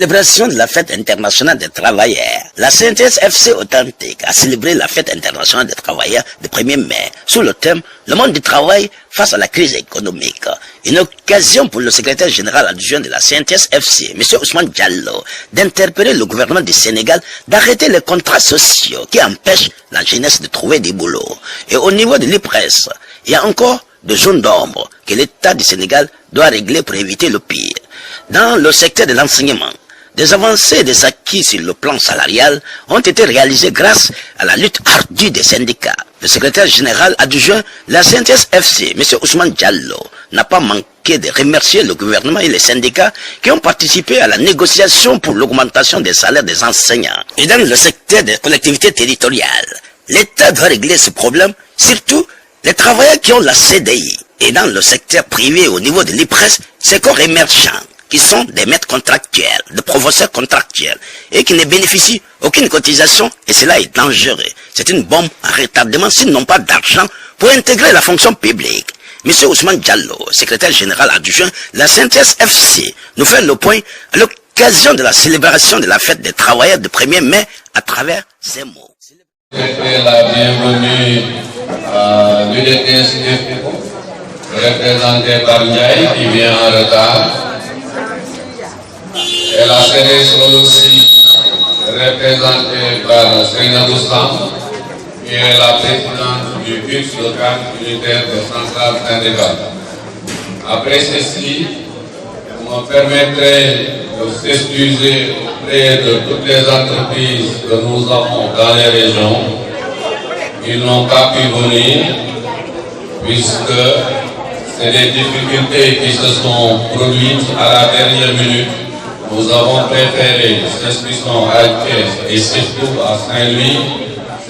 Célébration de la fête internationale des travailleurs. La CNTS FC Authentique a célébré la fête internationale des travailleurs le 1er mai sous le thème « Le monde du travail face à la crise économique ». Une occasion pour le secrétaire général adjoint de la CNTS FC, M. Ousmane Diallo, d'interpeller le gouvernement du Sénégal d'arrêter les contrats sociaux qui empêchent la jeunesse de trouver des boulots. Et au niveau de l'IPRES, il y a encore de zones d'ombre que l'État du Sénégal doit régler pour éviter le pire. Dans le secteur de l'enseignement, des avancées et des acquis sur le plan salarial ont été réalisés grâce à la lutte ardue des syndicats. Le secrétaire général adjoint de la CNTS FC, M. Ousmane Diallo, n'a pas manqué de remercier le gouvernement et les syndicats qui ont participé à la négociation pour l'augmentation des salaires des enseignants. Et dans le secteur des collectivités territoriales, l'État doit régler ce problème, surtout les travailleurs qui ont la CDI. Et dans le secteur privé au niveau de l'IPRES, c'est corps émergents qui sont des maîtres contractuels, des professeurs contractuels, et qui ne bénéficient aucune cotisation, et cela est dangereux. C'est une bombe à retardement s'ils n'ont pas d'argent pour intégrer la fonction publique. M. Ousmane Diallo, secrétaire général adjoint de la CNTS FC, nous fait le point à l'occasion de la célébration de la fête des travailleurs du 1er mai à travers ces mots. Souhaiter la bienvenue à l'UDTS représenté par Ndiaye qui vient en retard. Et la CDSO aussi représentée par Seynabou Sam, qui est la présidente du BUX, le cadre unitaire de centrale syndicale. Après ceci, vous me permettrez de s'excuser auprès de toutes les entreprises que nous avons dans les régions. Ils n'ont pas pu venir puisque c'est des difficultés qui se sont produites à la dernière minute. Nous avons préféré ceux qui sont à Thiès et surtout à Saint-Louis,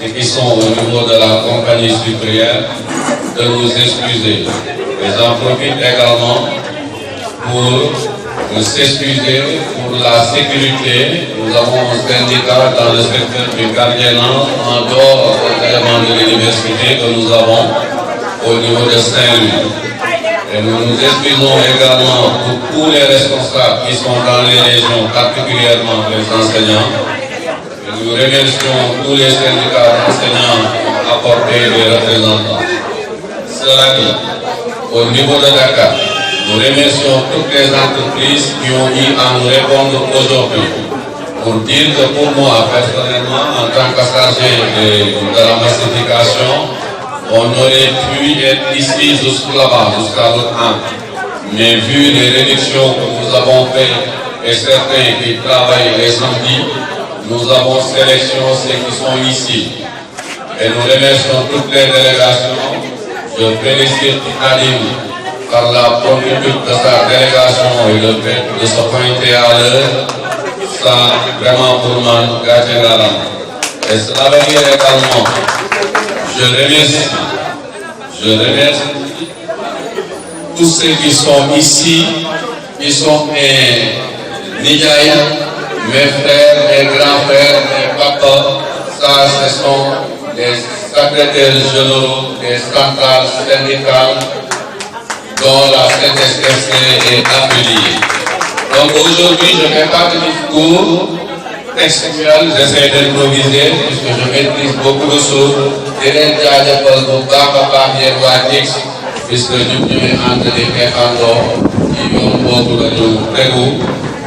ceux qui sont au niveau de la compagnie sucrière, de nous excuser. Et j'en profite également pour s'excuser pour la sécurité. Nous avons un syndicat dans le secteur du gardiennage en dehors des éléments de l'université que nous avons au niveau de Saint-Louis. Et nous nous excusons également pour tous les responsables qui sont dans les régions, particulièrement les enseignants. Et nous remercions tous les syndicats d'enseignants qui ont apporté des représentants. Cela dit, au niveau de Dakar, nous remercions toutes les entreprises qui ont eu à nous répondre aujourd'hui. Pour dire que pour moi, personnellement, en tant que chargé de la massification, on aurait pu être ici jusqu'à là-bas, jusqu'à l'autre an. Mais vu les réductions que nous avons faites et certains qui travaillent les samedis, nous avons sélectionné ceux qui sont ici. Et nous remercions toutes les délégations. Je félicite Adim par la promptitude de sa délégation et le fait de se pointer à l'heure. Ça, vraiment pour moi, gâcher la langue. Et cela veut dire également, je remercie tous ceux qui sont ici, qui sont mes Nijaï, mes frères, mes grands frères, mes papas. Ça, ce sont les secrétaires généraux des centrales syndicales dont la CNTS est affiliée. Donc aujourd'hui, je ne fais pas de discours textuel, j'essaie d'improviser puisque je maîtrise beaucoup de choses. Et les dialogues pour Baba puisque nous sommes entre les Kéfando, qui ont beaucoup de prégoût,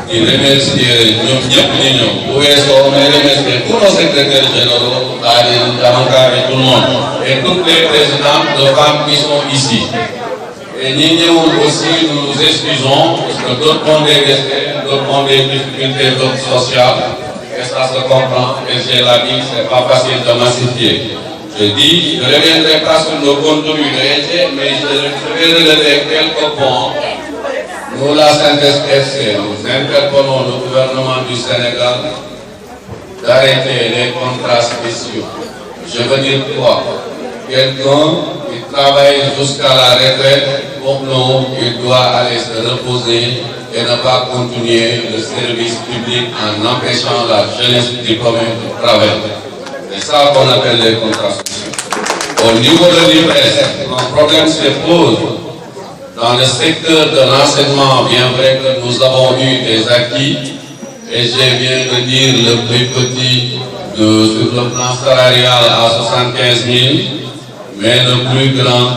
qui remercier nous, pour remercier tous nos secrétaires généraux, et tout le monde, et toutes les présidentes de femmes qui sont ici. Et nous aussi, nous nous excusons, parce que d'autres ont des restés, d'autres ont des difficultés sociales, et ça se comprend, et j'ai la vie, ce n'est pas facile de massifier. Je dis, je ne reviendrai pas sur le contenu de l'essai, mais je vais relever quelques points. Nous, la CNTS FC, nous interpellons le gouvernement du Sénégal d'arrêter les contrats spéciaux. Je veux dire quoi? Quelqu'un qui travaille jusqu'à la retraite, pour nous, il doit aller se reposer et ne pas continuer le service public en empêchant la jeunesse du commun de travailler. C'est ça qu'on appelle les contrats sociaux. Au niveau de l'IPRES, un problème se pose dans le secteur de l'enseignement, bien vrai que nous avons eu des acquis et je viens de dire le plus petit sur le plan salarial à 75 000, mais le plus grand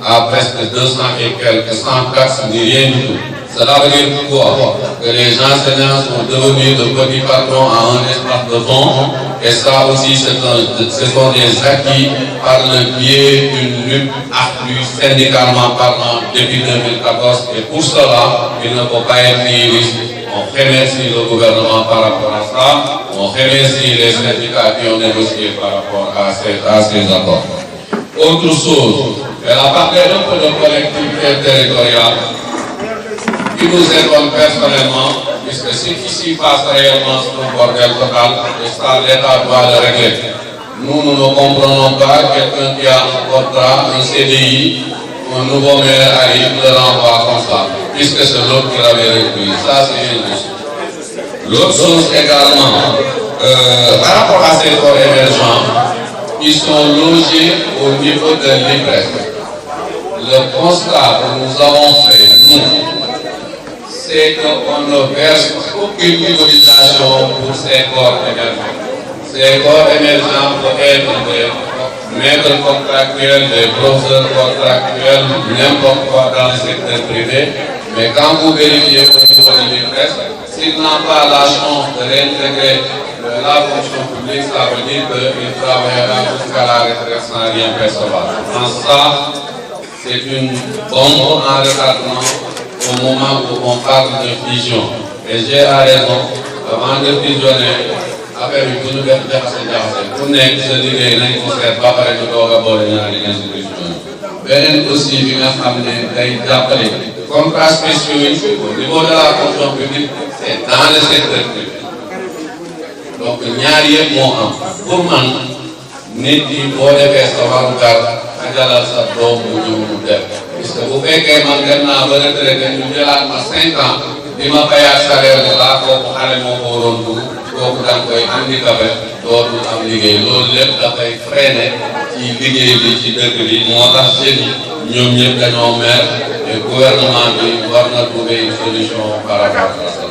à presque 200 et quelques, sans taxe ni rien du tout. Cela veut dire quoi? Que les enseignants sont devenus de petits patrons à un espace de fonds, et ça aussi ce sont des acquis par le biais d'une lutte accrue syndicalement parlant depuis 2014, et pour cela, il ne faut pas être nihiliste. On remercie le gouvernement par rapport à ça, on remercie les syndicats qui ont négocié par rapport à ces accords. Autre chose, elle a parlé un peu de collectivité territoriale qui nous étonne personnellement, puisque ce qui s'y passe réellement c'est un bordel total, et ça l'État doit le régler. Nous ne comprenons pas quelqu'un qui a un contrat, un CDI, un nouveau maire arrive, le renvoie comme ça, puisque c'est l'autre qui l'avait réduit. Ça c'est injuste. L'autre chose également, par rapport à ces corps émergents, ils sont logés au niveau de l'IPRES. Le constat que nous avons fait, nous, c'est qu'on ne verse aucune utilisation pour ces corps émergents. Ces corps émergents peuvent être des maîtres contractuels, des professeurs contractuels, n'importe quoi dans le secteur privé, mais quand vous vérifiez au niveau de l'IPRES, s'ils n'ont pas la chance de réintégrer la fonction publique, ça veut dire qu'il travaillera jusqu'à la retraite sans rien percevoir. En ça, c'est une bombe en retardement au moment où on parle de fusion. Et j'ai raison, avant de fusionner, affaire bi bu ñu def jaxase ku nekk sa liggéey nañ ko seet ba pare ñu doog a boole ñaari institution. Beneen aussi bi nga xam ne day jàppale contrats spéciaux yi au niveau de la fonction publique, c'est dans le secteur privé. Donc ñaar yëpp moo am pour man nit yi boo defee sa warugar ajalal sa doom bu ñëw mu def, puisque bu fekkee man dem naa ba retraité ñu jëlaat ma 5 ans di ma fayaat salaire bi laa kooku xale moo ko waroon dugg kooku da nga koy handicapé dootul am liggéey. Loolu lépp dafay freiné ci liggéey bi ci dëkk bi, moo tax jeunes yi ñoom ñëpp dañoo mer et gouvernement bi war na trouver une solution par rapport à ça.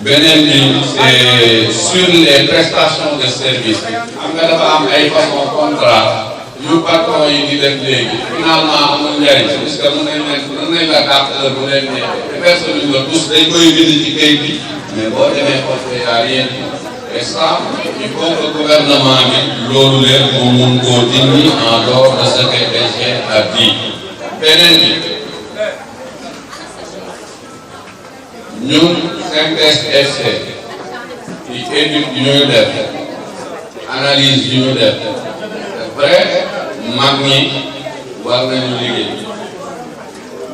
Beneen bi c'est sur les prestations de service. Xam nga dafa am ay façon contrat yu patron yi di def léegi finalement amul njariñ, puisque mën nañ la dàq heure bu leen neexee personne la tous dañ koy bind ci kayit bi, mais boo demee foofu y a rien. Et ça, il faut que le gouvernement bi loolu leen mu mun koo dindi en dehors de ce que DG a dit. Beneen bi ñun CNTS/FC ci étude yu ñu def analyse yu ñu def c'est vrai mag ñi war nañu liggéey,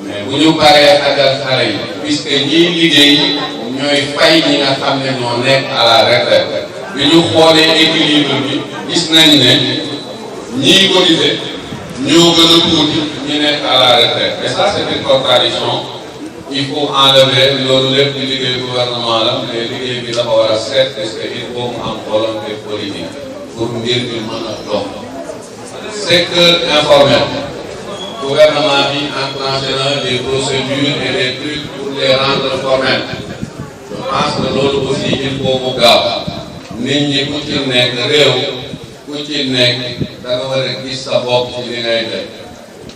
mais bu ñu paree xajal xale yi, puisque ñiy liggéey ñooy fay ñi nga xam ne ñoo nekk à la retraite. bi ñu xoolee équilibre bi gis nañ ne ñiy cotiser ñoo gën a tuuti ñu nekk à la retraite, et ça c'est une contradiction. Il faut enlever loolu lépp di liggéey gouvernement la, mais liggéey bi dafa war a seet, parce que il faut mu am volonté politique pour mbir bi mën a dox. Secteur informel, gouvernement bi enclenché na des procédures et des trucs pour les rendre formels. Je pense que loolu aussi il faut mu gaaw. Nit ñi ku ci nekk réew ku ci nekk da nga war a gis sa bopp ci li ngay def.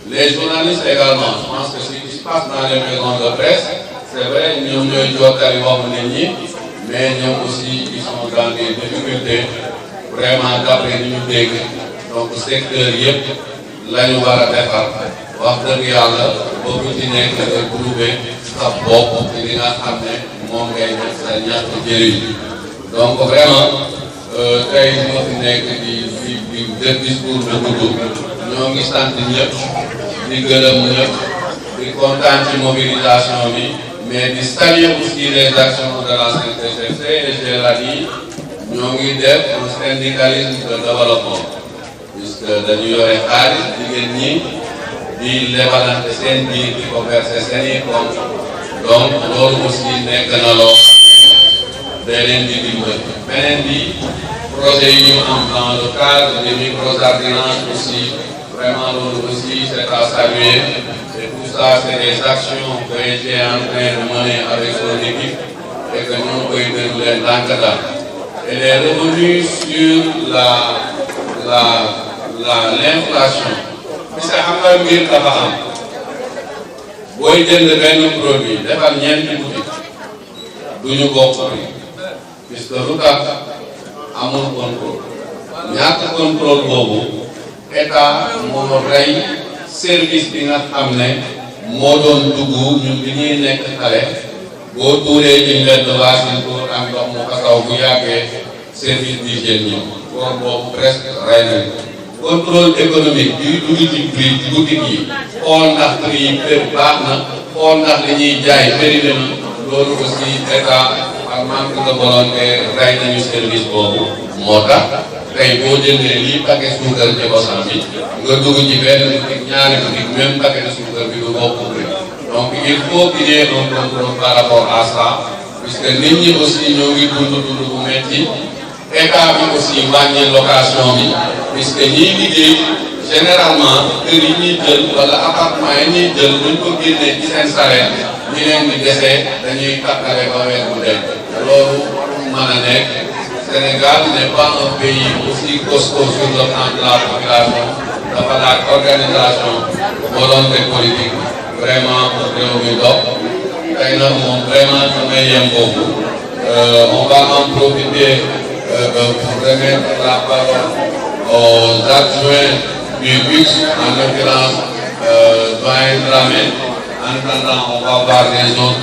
Les journalistes également, je pense que ce qui se passe dans les maisons de presse, c'est vrai, ñoom ñooy jottali waxu nit ñi, mais ñoom aussi ils sont dans des difficultés vraiment d'après ni ñu dégg. Donc secteur yëpp la ñu war a defar, wax dëgg yàlla boo ci nekk nga trouver sa bopp ci li nga xam ne moom ngay def sa ñàkk jëriñ. Donc vraiment tey ñoo fi nekk di def discours de gudd, ñoo ngi sant ñëpp di gërëm ñëpp di kontaan ci mobilisation bi, mais di saluer aussi les actions de la CNTS/FC, et je l'ai dit ñoo ngi def un syndicalisme de développement, puisque dañu yore xaalis jigéen ñi di lebalante seen biir di ko verser seen i compte, donc loolu aussi nekk na loo day leen di dimbali. Beneen bi projet yi ñu am dans le cadre des micro-jardinages aussi, vraiment loolu aussi c'est à saluer, et tout ça c'est des actions que j'ai en train de mener avec son équipe, et que nous pouvons dérouler dans le cadre. Elle est revenue sur l'inflation. Puisque encore mieux qu'avant, vous avez un produit, vous avez un boutique, vous avez un prix. Puisque vous avez un contrôle. ñaata contrôle boobu état moo rey service bi nga xam ne moo doon dugg ñun bi ñuy nekk xale boo tuuree ci mbedd waa si pour am ndox mu xasaw bu yàggee service d'hygiène ñëw koor boobu presque rey nañ contrôle économique bi dugg ci prix ci boutique yi xool ndax prix yi baax na xool ndax li ñuy jaay périmé na loolu aussi état ak manque de volonté rey nañu service boobu moo tax tey boo jëndee lii paquet suukar ci bosan bi nga dugg ci benn boutique ñaari boutique même paquet de suukar bi du bokk prix donc il faut qu'il y ait un contrôle par rapport à ça puisque nit ñi aussi ñoo ngi dund bu metti état bi aussi wàññi location bi puisque ñiy liggéey généralement kër yi ñuy jël wala appartement yi ñuy jël buñ ko génnee ci seen salaire ñi leen di desee dañuy takkale ba weer bu dem loolu mën a nekk Sénégal n'est pas un pays aussi costaud sur le plan de la population, dafa laaj organisation, volonté politique, vraiment pour réew mi dox. Tey nag moom vraiment damay yem foofu. On va en profiter pour remettre la parole aux adjoints du BUX, en l'occurrence doyen Dramé. En attendant, on va voir les autres.